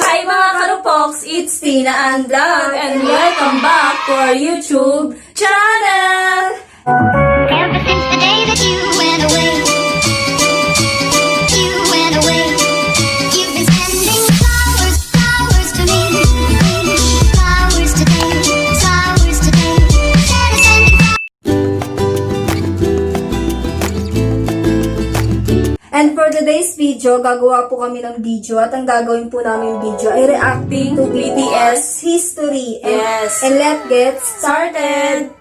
Hi mga karupoksz, it's Tina and Vlog, and welcome back to our YouTube channel! Ever since the day that you went away, you've been sending flowers, flowers to me, flowers today, flowers today, instead of sending And for today's video, gagawa po kami ng video at ang gagawin po namin video ay reacting to BTS history. Yes. And let's get started!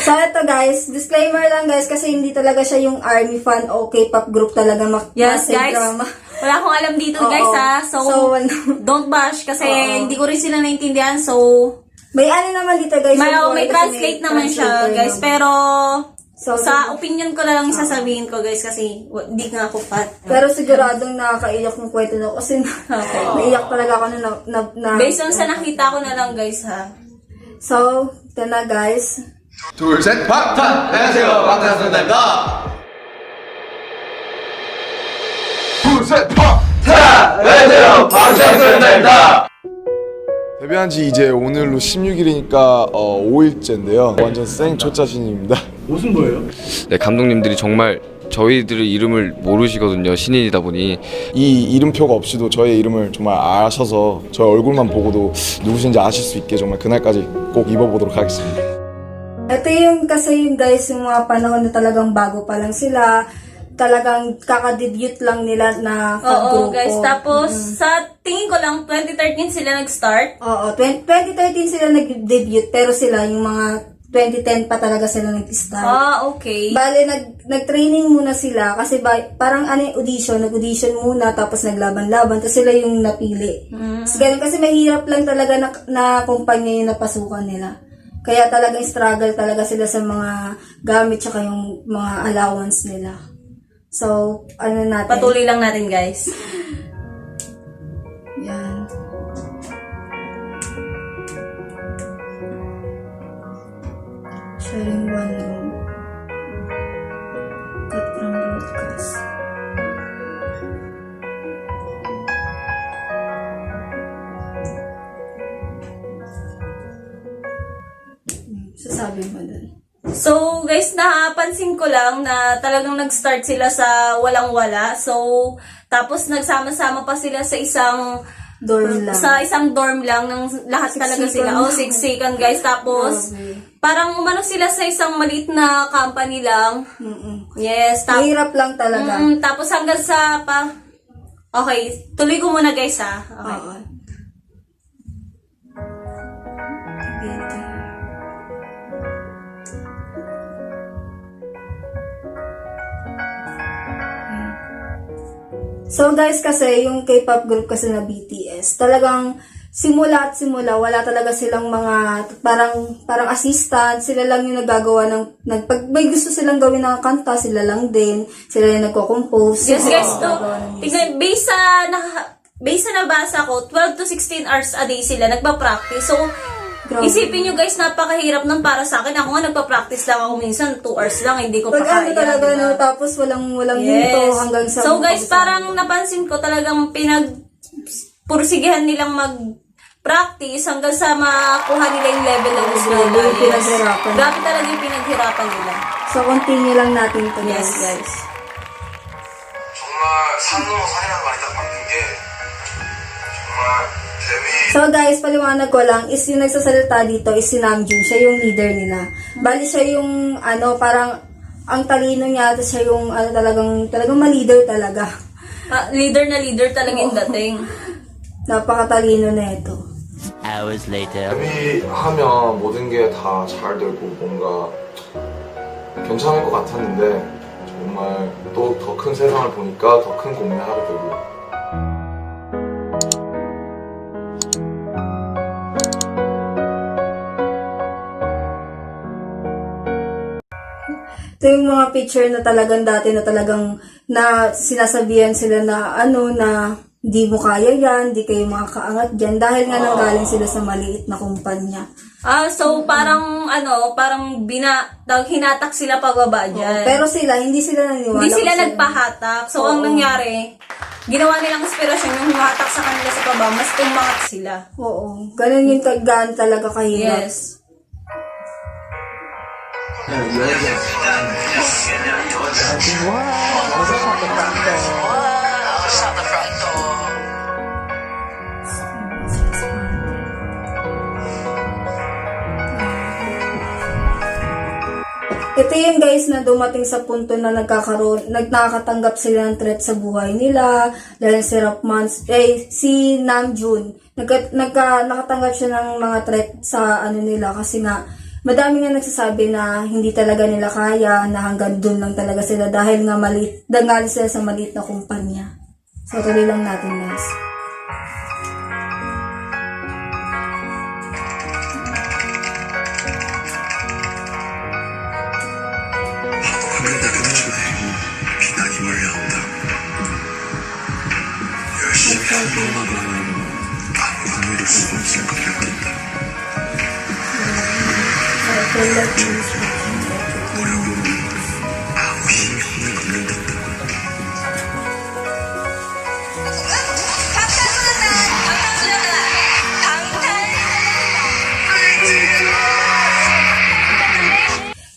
So ito guys, disclaimer lang guys kasi hindi talaga siya yung ARMY fan o K-pop group talaga Yes guys, drama. wala akong alam dito guys ha. So don't bash kasi hindi ko rin sila naintindihan. So may ano naman dito guys. may translate naman siya guys. Pero so, sa opinion ko na lang sasabihin ko guys kasi hindi nga ako fan. Pero siguradong nakakaiyak yung kwento na kasi naiyak talaga ako na based on sa nakita ko na lang guys ha. So, ito na guys. 둘, 셋, 방탄! 안녕하세요, 방탄소년단입니다. 둘, 셋, 방탄! 안녕하세요, 방탄소년단입니다. 데뷔한 지 이제 오늘로 16일이니까 5일째인데요. 완전 생초짜 신인입니다. 무슨 거예요? 네, 감독님들이 정말 저희들의 이름을 모르시거든요. 신인이다 보니 이 이름표가 없이도 저의 이름을 정말 아셔서 저의 얼굴만 보고도 누구신지 아실 수 있게 정말 그날까지 꼭 입어보도록 하겠습니다. Ito yung kasi yung guys, yung mga panahon na talagang bago pa lang sila, talagang kaka-debut lang nila na Oo grupo. guys, tapos sa tingin ko lang 2013 sila nag-start. Oo, 2013 sila nag-debut pero sila yung mga 2010 pa talaga sila nag-start. Okay. Bale, nag-training muna sila kasi parang ano yung audition, nag-audition muna tapos naglaban-laban tapos sila yung napili. So, ganun, kasi mahirap lang talaga na kumpanya yung napasukan nila. Kaya talagang struggle talaga sila sa mga gamit tsaka yung mga allowance nila. So, ano natin? Patuloy lang natin guys. Yan. Sharing one room. Cut from broadcast. Sasabi mo dun. So guys, napansin ko lang na talagang nag-start sila sa walang-wala. So tapos nagsama-sama pa sila sa isang Dorm lang. Sa isang dorm lang ng lahat talaga sila. Siksikan guys. Tapos parang umano sila sa isang maliit na company lang. Yes. Mahirap lang talaga. Tapos hanggang sa okay, tuloy ko muna guys ha. Okay. Oo. So guys, kasi yung K-pop group kasi na BTS, talagang simula wala talaga silang mga parang assistant, sila lang yung nagagawa ng pag may gusto silang gawin ng kanta, sila lang din, sila yung nagko-compose. Yes guys, to tignan based sa nabasa ko, 12 to 16 hours a day sila nagpa-practice. So isipin nyo guys, napakahirap nun para sa akin. Ako nga nagpa-practice lang ako minsan, 2 hours lang, hindi ko pa kaya. Pag ano talaga, diba? no, tapos walang hinto hanggang sa... So guys, parang napansin ko talagang pursigihan nilang mag-practice hanggang sa makuha nila yung level ng gusto nila. Yung pinaghirapan. Grabe talaga yung pinaghirapan nila. So, continue lang natin ito. Yes guys. 정말 산이라는 말이 딱 맞는 게 정말 데뷔 So guys, paliwanag ko lang, is yung nagsasalita dito is si Namjoon, siya yung leader nila. Bali siya yung, parang, ang talino niya, at siya yung, talagang ma-leader talaga. Leader na leader talaga yung dating. Napakatalino na ito. Hours later. 데뷔하면 모든 게 다 잘 되고 뭔가 괜찮을 것 같았는데 정말 또 더 큰 세상을 보니까 더 큰 고민을 하게 되고 Ito yung mga picture na talagang dati na talagang na sinasabihan sila na Di mo kaya yan, di kayo makakaangat dyan dahil nga nanggaling sila sa maliit na kumpanya. So parang parang hinatak sila pababa dyan. Pero sila, hindi sila naniwala. Hindi sila kasi- nagpahatak. So ang nangyari, ginawa nilang inspirasyon yung humatak sa kanila sa baba, mas tumangat sila. Oo, ganun yung gaan talaga kahirap. Yes. Ito yun guys na dumating sa punto na nakakatanggap sila ng threat sa buhay nila dahil si Namjoon nakatanggap siya ng mga threat sa nila kasi nga madami nga nagsasabi na hindi talaga nila kaya na hanggang doon lang talaga sila dahil nga dangal sila sa maliit na kumpanya. So tuloy lang natin guys. 비나김을 한다. 열심히 하는 것만으로는 아무도 이룰 수 없을 것 같다. 노력은 아무 힘이 없는 것 같다.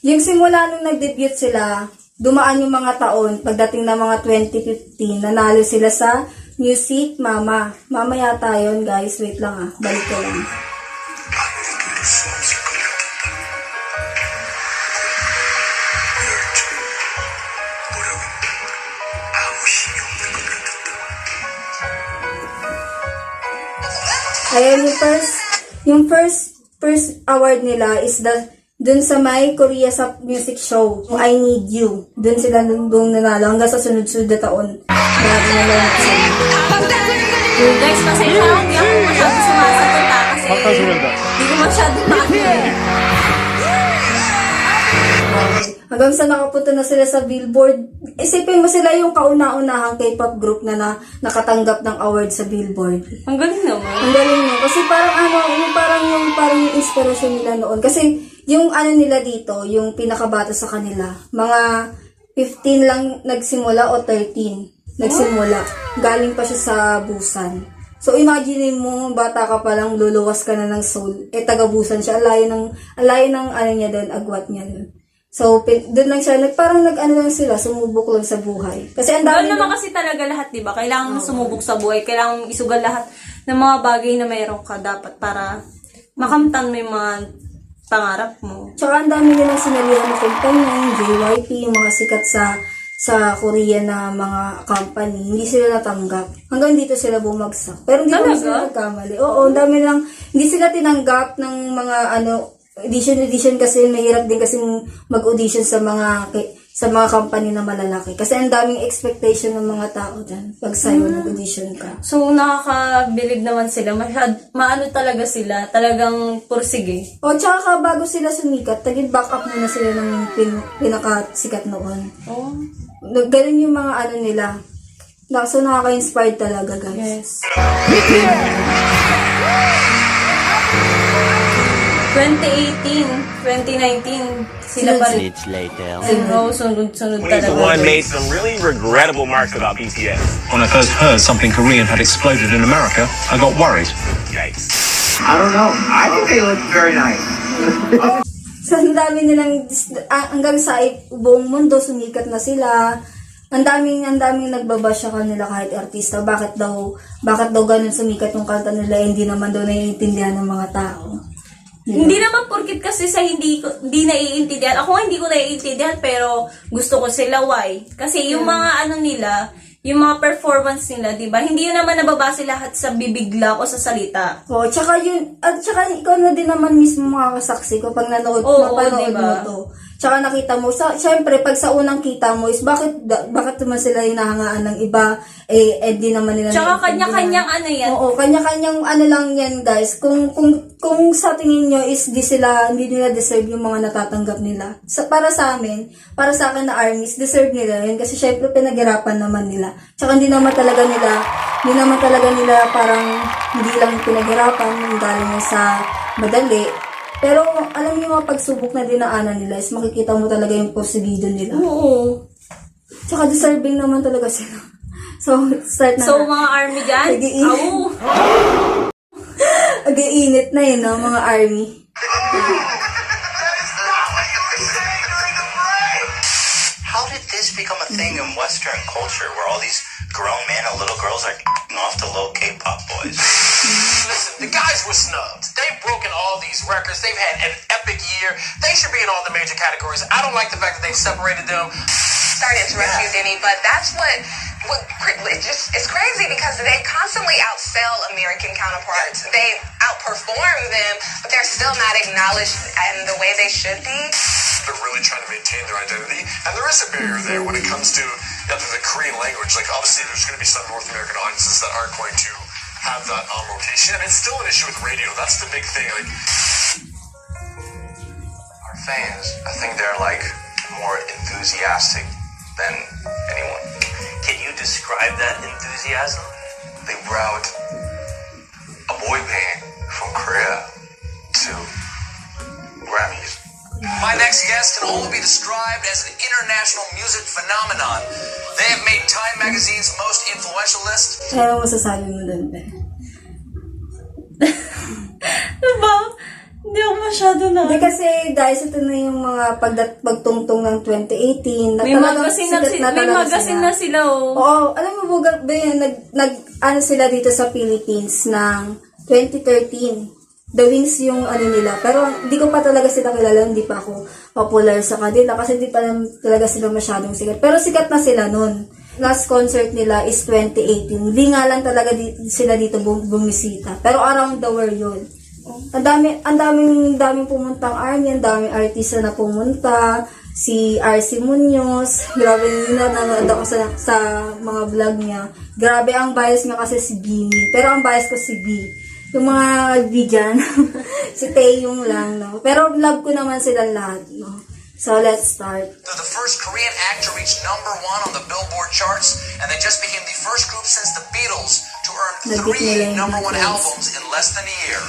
Yung simula nung nag-debut sila, dumaan yung mga taon, pagdating ng mga 2015, nanalo sila sa Music Mama. Mama yata yun, guys. Wait lang balik ko lang. 아무도 이룰 수 없을 것 같다. 열정, 노력은 아무 힘이 없는 것 같다. Ayun, yung first award nila is dun sa may Korea sa music show, I Need You. Dun sila nung nanalo hanggang sa sunod-sunod na taon. Grabe na lang sila. Guys, pasensya lang, hindi ako masyado sumasagot kasi hindi ko masyado makinig. Hanggang sa nakapunta na sila sa Billboard. Isipin mo sila yung kauna-unahang K-pop group na nakatanggap ng award sa Billboard. Ang galing naman. Ang galing no? Kasi parang yung inspirasyon nila noon. Kasi yung nila dito, yung pinakabata sa kanila, mga 15 lang nagsimula o 13 nagsimula. Galing pa siya sa Busan. So imagine mo, bata ka pa lang, luluwas ka na ng Seoul. Taga Busan siya. Ang layo ng niya doon, agwat niya doon. So, doon lang siya, parang lang sila, sumubok lang sa buhay. Kasi ang dami Doon naman kasi talaga lahat, di ba? Kailangan sumubok sa buhay. Kailangan isugal lahat ng mga bagay na mayroon ka dapat para makamtan mo yung mga pangarap mo. Tsaka ang dami nilang sinalihan na kumpanya, yung JYP, yung mga sikat sa Korea na mga company, hindi sila natanggap. Hanggang dito sila bumagsak. Pero hindi naman sila nagkamali. Oo, ang dami lang, hindi sila tinanggap ng mga audition kasi mahirap din kasi mag-audition sa mga company na malalaki. Kasi ang daming expectation ng mga tao dyan pag sa'yo nag-audition ka. So, nakakabilib naman sila. Maano talaga sila. Talagang pursige. O, tsaka bago sila sumikat, back up muna sila ng pinakasikat noon. Oh. Ganun yung mga nila. So, nakaka-inspired talaga, guys. Yes. 2018, 2019, sila pa rin. Minutes later. Sunod-sunod The talaga. one made some really regrettable marks about BTS. When I first heard something Korean had exploded in America, I got worried. Yikes. I don't know. I think they look very nice. So, ang dami nilang, hanggang sa buong mundo, sumikat na sila. Ang daming nagbabash sa kanila kahit artista. Bakit daw ganun sumikat yung kanta nila, hindi naman daw naiintindihan ng mga tao. Hindi naman porkit kasi sa hindi naiintindihan. Ako nga hindi ko naiintindihan pero gusto ko sila. Why? Kasi yung mga nila, yung mga performance nila, di ba? Hindi yun naman nababase lahat sa bibig lang o sa salita. Oh, tsaka ikaw na din naman mismo makakasaksi ko pag napanood diba? mo to. Tsaka nakita mo, syempre, pag sa unang kita mo is, bakit naman sila hinahangaan ng iba, di naman nila. Tsaka kanya-kanyang ano yan. Oo, kanya-kanyang ano lang yan, guys. Kung sa tingin nyo is hindi nila deserve yung mga natatanggap nila. Para sa amin, para sa akin na armies, deserve nila yun. Kasi syempre, pinaghirapan naman nila. Tsaka hindi naman talaga nila parang hindi lang pinaghirapan, galing sa madali. Pero alam niyo mga pagsubok na dinaanan nila is makikita mo talaga yung porsigido nila. Oo. Tsaka deserving naman talaga sila. So, start na. So, mga army dyan? Nag-iinit na yun, no, mga army. How did this become a thing in Western culture where all these grown men and little girls are off to low K-pop boys? Listen, the guys were snubbed. They've broken all these records. They've had an epic year. They should be in all the major categories. I don't like the fact that they've separated them. Sorry to interrupt you, Denny, but that's what it's crazy because they constantly outsell American counterparts. They outperform them, but they're still not acknowledged in the way they should be. They're really trying to maintain their identity, and there is a barrier there when it comes to the Korean language. Like, obviously, there's going to be some North American audiences that aren't going to have that on rotation, and it's still an issue with radio. That's the big thing. Like, Our fans, I think they're like more enthusiastic than anyone. can you describe that enthusiasm? They brought a boy band from Korea to Grammys. My next guest can only be described as an international music phenomenon. They have made Time Magazine's most influential list. Ano masasabi mo dun, Be? Diba? Hindi ako masyado na. Hindi kasi, guys, ito na yung mga pagtungtong ng 2018. May magasin na sila, oh. Oo, alam mo, ano sila dito sa Philippines ng 2013. The Wings yung ano nila. Pero hindi ko pa talaga sila kilala, hindi pa ako popular sa kanila kasi hindi pa talaga sila masyadong sikat. Pero sikat na sila nun. Last concert nila is 2018. Hindi nga lang talaga sila dito bumisita. Pero around the world yun. Ang daming pumuntang army, ang daming artista na pumunta. Si RC Munoz, grabe na nanonood ako sa mga vlog niya. Grabe ang bias niya kasi si Bini. Pero ang bias ko si B. Yung mga vegan, si Taeyong lang, no? Pero love ko naman silang lahat, no? So, let's start. They're the first Korean act to reach #1 on the Billboard charts, and they just became the first group since the Beatles to earn 3 #1 albums in less than a year.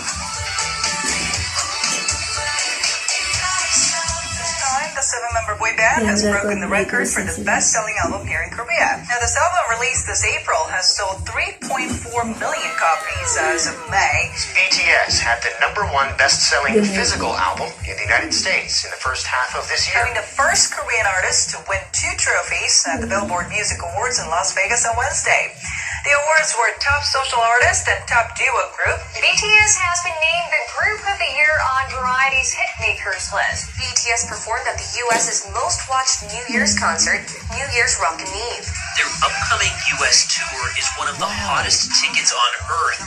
The 7-member boy band has broken the record for the best-selling album here in Korea. Now, this album released this April has sold 3.4 million copies as of May. BTS had the #1 best-selling physical album in the United States in the first half of this year. Becoming the first Korean artist to win 2 trophies at the Billboard Music Awards in Las Vegas on Wednesday. The awards were Top Social Artist and Top Duo Group. BTS has been named the Group of the Year on Variety's Hitmakers list. BTS performed at the U.S.'s most-watched New Year's concert, New Year's Rockin' Eve. Their upcoming U.S. tour is one of the hottest tickets on Earth.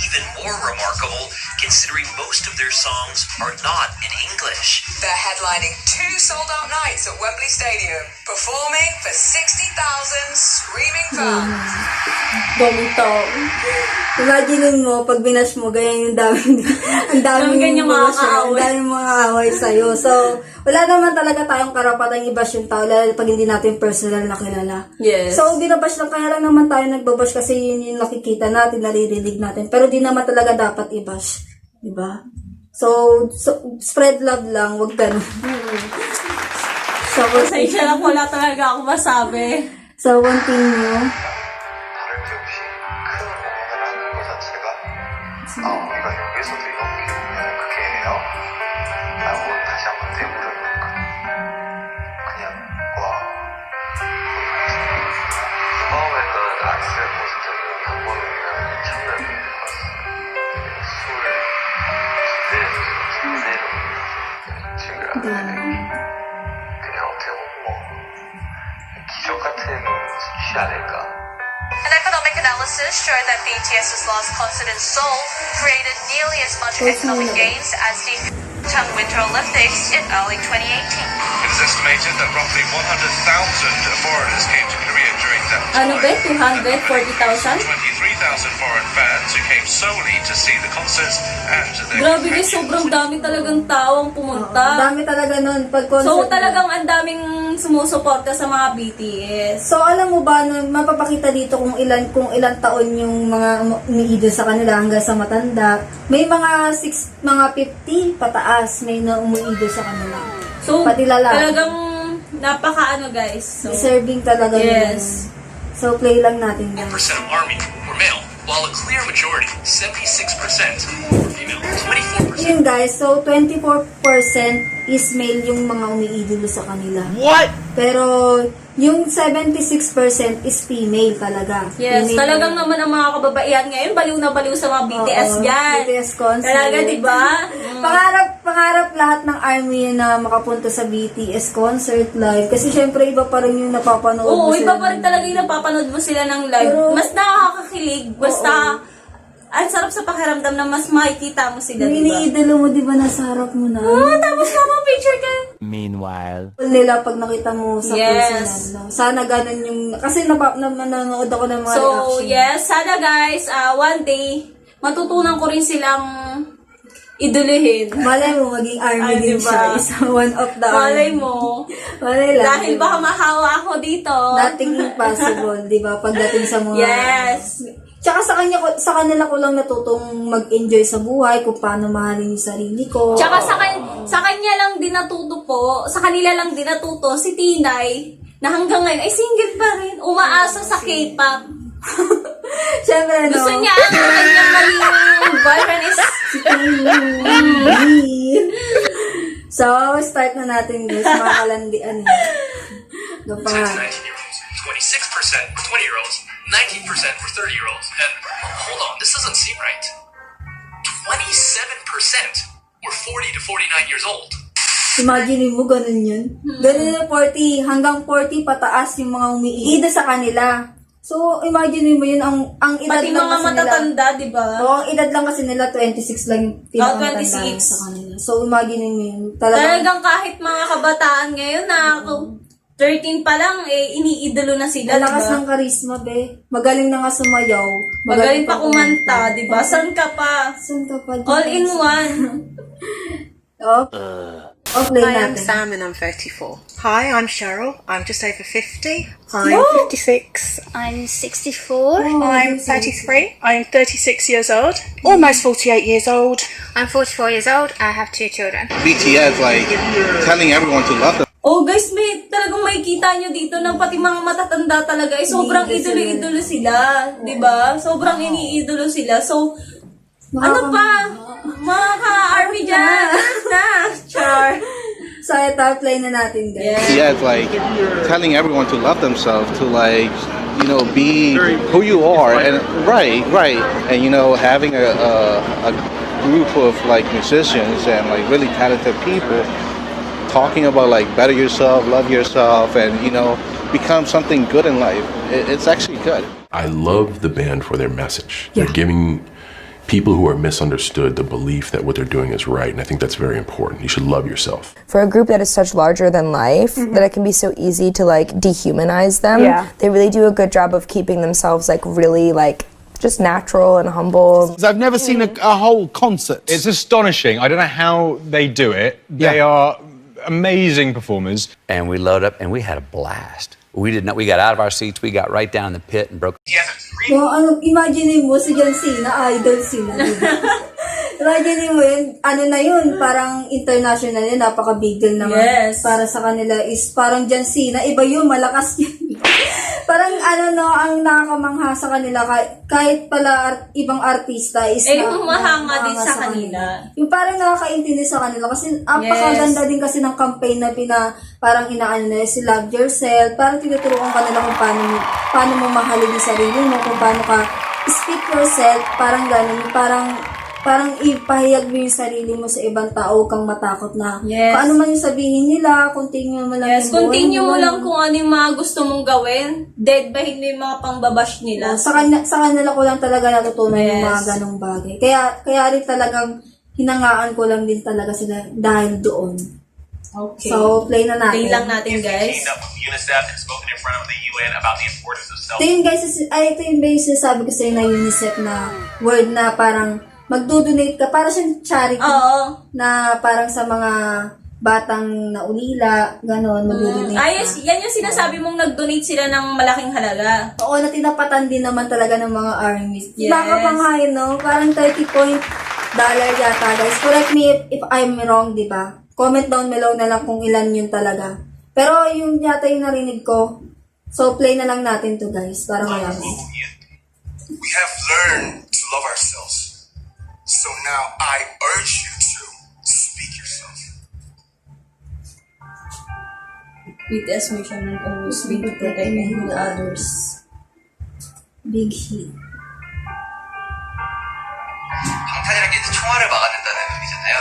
Even more remarkable, considering most of their songs are not in English. They're headlining 2 sold-out nights at Wembley Stadium, performing for 60,000 screaming fans. Ganito. Imagine mo, pag binash mo, ganyan yung ang daming mga away sa'yo. So, wala naman talaga tayong karapatang i-bash yung tao, lalo pag hindi natin personal na kilala. Yes. So, binabash lang, kaya lang naman tayo nagbabash kasi yun yung nakikita natin, naririnig natin. Pero di naman talaga dapat i-bash. Diba? So spread love lang, wag ganun. So, pasensya lang, wala talaga ako masabi. So, continue. 우리가 여기서도 이렇게 크게 해요? 라고 다시 한번 되물으니까 그냥 와 처음에는 아이스를 보신 적이 한 번이나 참여를 해봤어요. 술 그때로 친구랑 그냥 어떻게 보면 뭐 기적 같은 수치 아닐까. An economic analysis showed that BTS's last concert in Seoul created nearly as much economic gains as the winter Olympics in early 2018. It is estimated that roughly 100,000 foreigners came to Korea during that time. Ano ba? 240,000? 23,000 foreign fans who came solely to see the concerts and their Grabe guys, sobrang dami talagang tao ang pumunta. Dami talaga nun. Pag concert So talagang ang daming sumusuporta sa mga BTS. So alam mo ba, no, mapapakita dito kung ilang taon yung mga umiidol sa kanila hanggang sa matanda. May mga 50 pataas may na umiidol sa kanila. So pati lalaki. talagang napaka guys. So, Deserving talaga yes. yun. So play lang natin guys. 1% of army were male, while a clear majority, 76%, were female. 24%. Yun guys, so 24% is male yung mga umiidolo sa kanila. What? Pero yung 76% is female talaga. Yes, Female talagang naman ang mga kababaihan ngayon, baliw na baliw sa mga BTS dyan. BTS concert. Talaga, diba? Pangarap lahat ng ARMY na makapunta sa BTS concert live. Kasi syempre iba pa rin yung napapanood Oo, mo iba sila. pa rin talaga yung napapanood mo sila ng live. Pero, mas nakakakilig, basta ang sarap sa pakiramdam na mas makikita mo sila, yung diba? iniidolo mo, diba, nasa harap mo na. Tapos na picture ka. Meanwhile, Nila pag nakita mo sa Yes. personal. No? Sana ganun yung... Kasi nanonood ako ng mga So, reaction. yes, sana guys, one day, matutunan ko rin silang iduluhin. Malay mo, maging army Ay, din diba? siya. Isa one of the Malay army. mo. Malay lang. Dahil diba? baka mahawa ako dito. Nothing impossible, di ba? Pagdating sa mga... Yes. Tsaka sa kanila ko lang natutong mag-enjoy sa buhay, kung paano mahalin yung sarili ko. Tsaka sa kanya lang din natuto po, sa kanila lang din natuto si Tinay, na hanggang ngayon ay single pa rin, umaasa sa K-pop. Siyempre, no? Gusto niya ang kanyang maging boyfriend is So, start na natin guys, mga kalandian. Doon pa nga. 19-year-olds, 26% were 20-year-olds, 19% were 30-year-olds, and hold on, this doesn't seem right. 27% were 40 to 49 years old. Imagine mo, ganun yun. Ganun na 40, hanggang 40 pataas yung mga umiida sa kanila. So, imagine mo yun, ang edad pati lang mga kasi matatanda, di ba? nila. Oo, ang edad lang kasi nila, 26 lang yung pinakamatanda 26. sa kanila. So, imagine mo yun. Talagang kahit mga kabataan ngayon na 13 pa lang, iniidolo na sila, Ang lakas diba? ng karisma, be. Magaling na nga sumayaw. Magaling pa kumanta, di ba? Saan ka pa? Saan ka pa? All in one. Play Hi, I'm natin. Sam and I'm 34. Hi, I'm Cheryl. I'm just over 50. I'm 56. I'm 64. I'm 33. I'm 36 years old. Almost 48 years old. I'm 44 years old. I have 2 children. BTS, like, telling everyone to love them. Oh guys, may talagang makikita nyo dito na pati mga matatanda talaga ay sobrang idolo-idolo sila. Diba? Sobrang iniidolo sila. So, ano pa? Mga ka-army dyan. Na, char. So, ito, play na natin, guys. BTS, like, telling everyone to love themselves, to, like, you know, be who you are. And right. And, you know, having a group of, like, musicians and, like, really talented people talking about, like, better yourself, love yourself, and, you know, become something good in life. It's actually good. I love the band for their message. They're giving people who are misunderstood the belief that what they're doing is right, and I think that's very important. You should love yourself. For a group that is such larger than life, that it can be so easy to like dehumanize them. Yeah. They really do a good job of keeping themselves like really like just natural and humble. I've never seen a whole concert. It's astonishing. I don't know how they do it. They are amazing performers. And we load up and we had a blast. We got out of our seats, we got right down in the pit and broke. So, imagine mo si John Cena, idol sila. Diba? Imagine mo yun, na yun, parang international yun, napaka-big deal naman. Yes. Para sa kanila is parang John Cena, iba yun, malakas yun. Parang ang nakakamangha sa kanila, kahit pala ibang artista is humahanga din sa kanila. Yung parang nakakaintindi sa kanila kasi napakaganda din kasi ng campaign na parang inaano na si Love Yourself, parang tinuturuan ka nila kung paano mo mahalin yung sarili mo, kung paano ka speak yourself, parang ganun, parang ipahayag mo yung sarili mo sa ibang tao, kang matakot na kung ano man yung sabihin nila, continue mo lang yung buhay. Continue mo lang kung ano yung mga gusto mong gawin. Deadbahin mo yung mga pangbabash nila. Sa kanila ko lang talaga natutunan yung mga ganong bagay. Kaya rin talagang hinangaan ko lang din talaga sila dahil doon. Okay. So, play na natin. Play lang natin, guys. Teamed up with UNICEF and spoken in front of the UN about the importance of Ito yung guys, ito yung basic sabi ko sa'yo na UNICEF na word na parang magdo-donate ka, para siyang charity. Oo. Na parang sa mga batang naulila, gano'n, magdo-donate Ayos, yan yung sinasabi mong nag-donate sila ng malaking halaga. Oo, na tinapatan din naman talaga ng mga armies. Yes. Nakakapanghain, no? Parang $30 yata, guys. Correct me if I'm wrong, di ba? Comment down below na lang kung ilan yun talaga. Pero yung yata yung narinig ko. So, play na lang natin to, guys. Para malaman. We have learned to love ourselves. So now I urge you to speak yourself. BTS mission and always be to protect and heal others. Big hit. 방탄이라는 게 이제 총알을 막아낸다는 의미잖아요.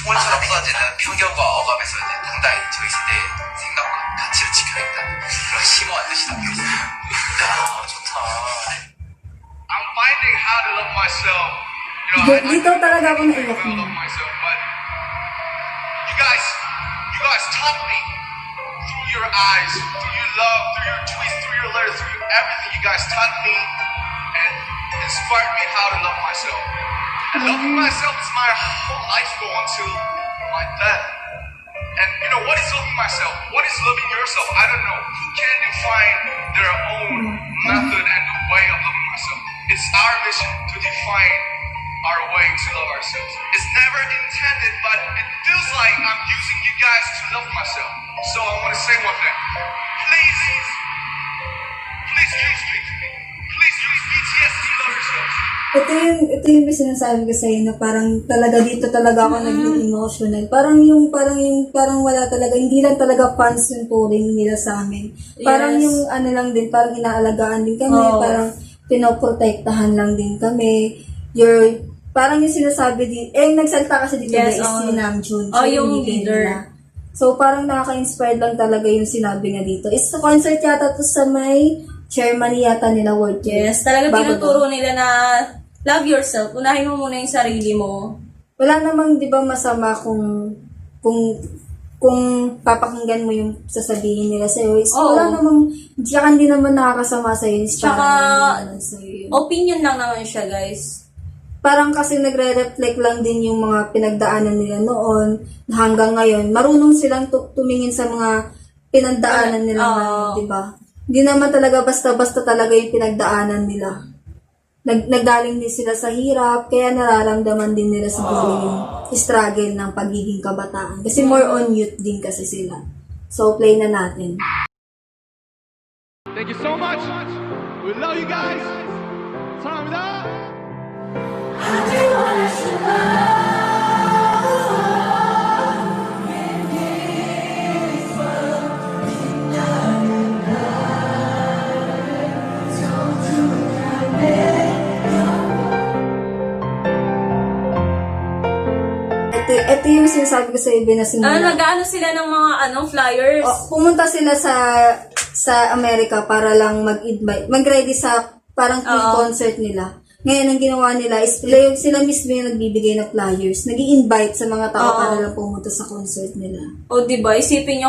총알처럼 쏟아지는 편견과 억압에서 이제 당당히 저 이 세대의 생각과 가치를 지켜야겠다. 그런 심오한 뜻이 담겨 있어요. 야, 좋다. I'm finding how to love myself. Dito talaga ako naiyak mo. You guys taught me through your eyes, through your love, through your tweets, through your letters, through everything. You guys taught me and inspired me how to love myself. And loving myself is my whole life goal until my death. And you know, what is loving myself? What is loving yourself? I don't know. Who can define their own method and the way of loving myself? It's our mission to define our way to love ourselves. It's never intended, but it feels like I'm using you guys to love myself. So I want to say one thing. Please use me. Please use BTS to love yourselves. Ito yung sinasabi ko sa'yo na parang talaga dito talaga ako naging emotional. Parang wala talaga, hindi lang talaga fans yung touring nila sa amin. Parang Yes. yung ano lang din, parang inaalagaan din kami, parang pinoprotektahan lang din kami. Parang yung sinasabi din, yung nagsalta kasi dito Yes, guys, si Namjoon. yung leader. So parang nakaka-inspired lang talaga yung sinabi niya dito. It's a concert yata to sa may chairman yata nila World Tour. Yes, talaga tinuturo nila na love yourself. Unahin mo muna yung sarili mo. Wala namang 'di ba masama kung papakinggan mo yung sasabihin nila sa iyo. Wala namang hindi naman nakakasama sa iyo. Tsaka opinion lang naman siya, guys. Parang kasi nagre-reflect lang din yung mga pinagdaanan nila noon hanggang ngayon. Marunong silang tumingin sa mga pinagdaanan nila ngayon, 'di ba? Hindi naman talaga basta-basta talaga yung pinagdaanan nila. Naggaling din sila sa hirap, kaya nararamdaman din nila siguro yung struggle ng pagiging kabataan. Kasi more on youth din kasi sila. So, play na natin. Thank you so much. We love you guys. 사랑합니다. Ito yung sinasabi ko sa iba na simula. Nag-ano sila ng mga flyers? Pumunta sila sa Amerika para lang mag-ready sa parang concert nila. Ngayon, ang ginawa nila is sila mismo yung nagbibigay ng flyers. Nag-i-invite sa mga tao para lang pumunta sa concert nila. O, diba? Isipin niyo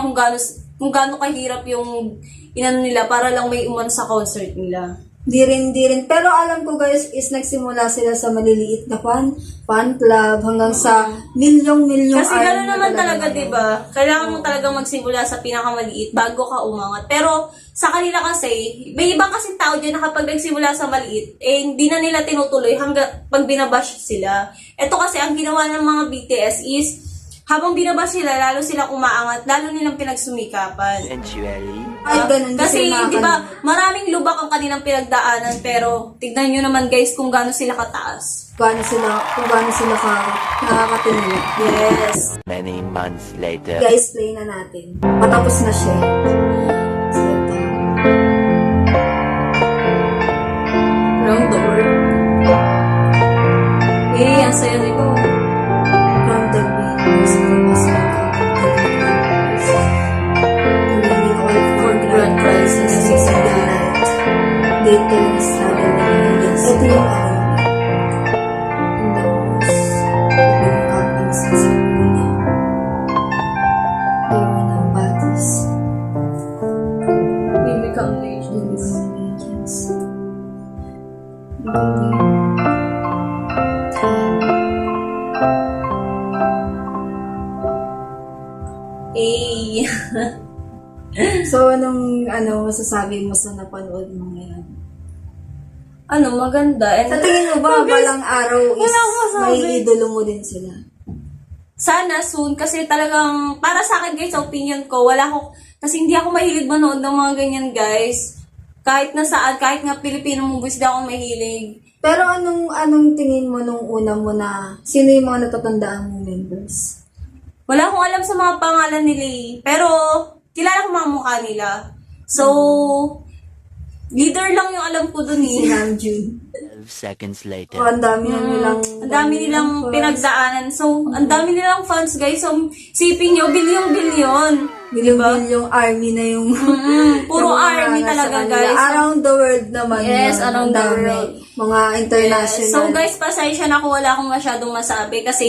kung gaano kahirap yung inano nila para lang may uman sa concert nila. Di rin. Pero alam ko guys, is nagsimula sila sa maliliit na fan club hanggang sa milyong Kasi gano'n naman talaga, diba? Kailangan mo talagang magsimula sa pinakamaliit bago ka umangat. Pero sa kanila kasi, may ibang kasing tao dyan na kapag nagsimula sa maliit, hindi na nila tinutuloy hanggang pag binabash sila. Ito kasi ang ginawa ng mga BTS is, habang binabash sila, lalo silang umaangat, lalo nilang pinagsumikapan. Eventually. Kasi, di ba, maraming lubak ang kanilang pinagdaanan, pero tignan nyo naman guys kung gaano sila kataas. Kung gaano sila nakakatingin. Yes. Many months later. Guys, play na natin. Patapos na siya. Round the world. Ang sayo nito. Round the world. For grand prizes is a delight. Dito is ito yung Eh. So, anong masasabi mo sa napanood mo ngayon? Maganda. And Sa tingin mo ba, balang araw is wala akong masabi. may idolo mo din sila? Sana soon, kasi talagang, para sa akin guys, sa opinion ko, kasi hindi ako mahilig manood ng mga ganyan guys. Kahit na saan, kahit nga Pilipino movies, hindi ako mahilig. Pero anong tingin mo nung una mo na, sino yung mga natatandaan mong members? Wala akong alam sa mga pangalan nila eh. Pero, kilala ko mga mukha nila. So, leader lang yung alam ko dun eh. Si Namjoon. 12 seconds later. Oh, ang dami nilang pinagdaanan. So, ang dami nilang fans guys. So, sipin nyo, bilyon-bilyon. Bilyong army na yung Puro yung mga army nasa talaga kanila. guys. Around the world naman. Yes, yun. around Ang the dami. world. Mga international. Yes. So guys, pasensya na ako, wala akong masyadong masabi kasi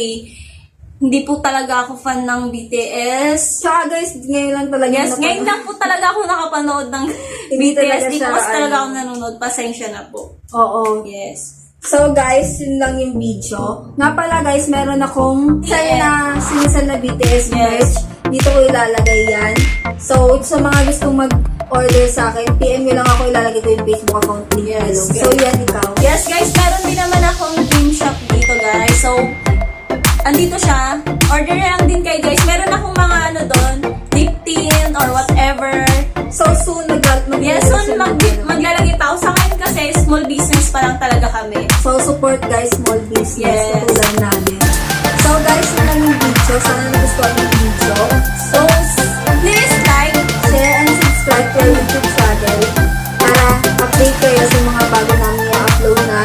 hindi po talaga ako fan ng BTS. Tsaka guys, ngayon lang talaga. Yes, ngayon lang po talaga ako nakapanood ng Hindi BTS. talaga Di siya, ko kasi talaga ako nanonood. Pasensya na po. Oo. Yes. So guys, yun lang yung video. Nga pala guys, meron akong sa'yo na sinisan na BTS merch. Dito ko ilalagay yan. So, sa mga gustong mag-order sa akin, PM nyo lang ako, ilalagay ko yung Facebook account link below. So, yan ikaw. Yes guys, meron din naman akong dream shop dito guys. So, andito siya. Order na lang din kayo guys. Meron akong mga doon, lip tint or whatever. So, soon maglalagay pa ako. Sa ngayon kasi, small business pa lang talaga kami. So, support guys, small business. Yes. Katulad namin. So, guys, yun lang yung video. Sana nagustuhan yung video. So, please like, share, and subscribe to our YouTube channel para update kayo sa mga bago namin i-upload na